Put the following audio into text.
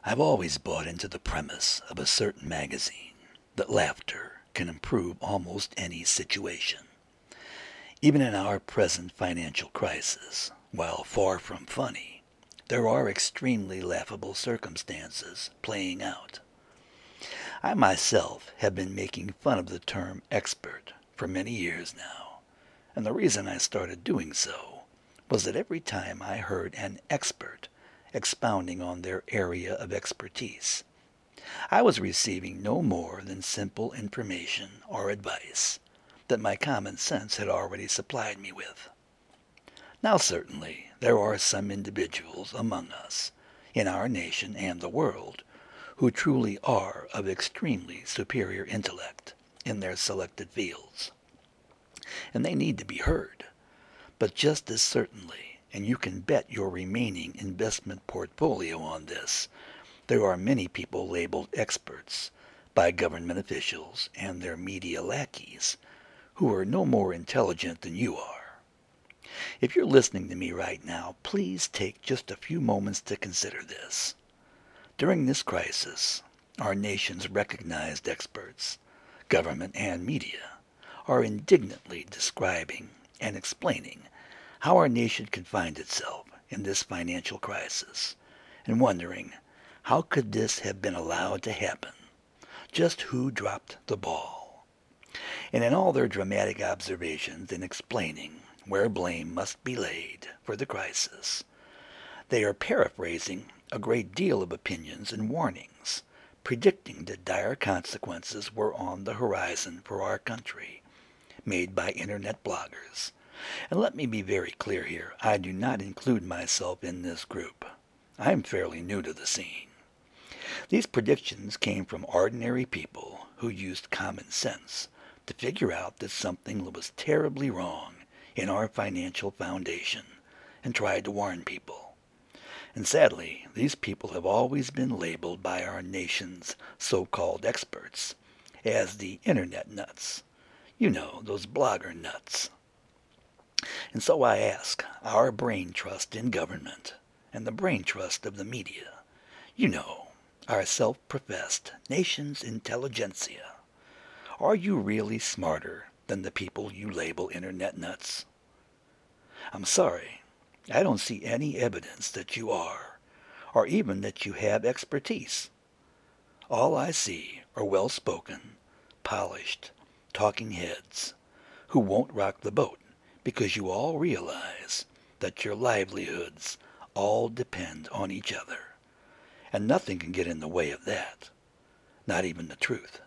I've always bought into the premise of a certain magazine that laughter can improve almost any situation. Even in our present financial crisis, while far from funny, there are extremely laughable circumstances playing out. I myself have been making fun of the term expert for many years now, and the reason I started doing so was that every time I heard an expert expounding on their area of expertise, I was receiving no more than simple information or advice that my common sense had already supplied me with. Now certainly there are some individuals among us, in our nation and the world, who truly are of extremely superior intellect in their selected fields, and they need to be heard. But just as certainly, and you can bet your remaining investment portfolio on this, there are many people labeled experts by government officials and their media lackeys who are no more intelligent than you are. If you're listening to me right now, please take just a few moments to consider this. During this crisis, our nation's recognized experts, government and media, are indignantly describing and explaining how our nation could find itself in this financial crisis, and wondering how could this have been allowed to happen? Just who dropped the ball? And in all their dramatic observations in explaining where blame must be laid for the crisis, they are paraphrasing a great deal of opinions and warnings, predicting that dire consequences were on the horizon for our country, made by internet bloggers. And let me be very clear here, I do not include myself in this group. I'm fairly new to the scene. These predictions came from ordinary people who used common sense to figure out that something was terribly wrong in our financial foundation and tried to warn people. And sadly, these people have always been labeled by our nation's so-called experts as the internet nuts. You know, those blogger nuts. And so I ask our brain trust in government and the brain trust of the media, you know, our self-professed nation's intelligentsia, are you really smarter than the people you label internet nuts? I'm sorry, I don't see any evidence that you are, or even that you have expertise. All I see are well-spoken, polished, talking heads who won't rock the boat because you all realize that your livelihoods all depend on each other, and nothing can get in the way of that, not even the truth.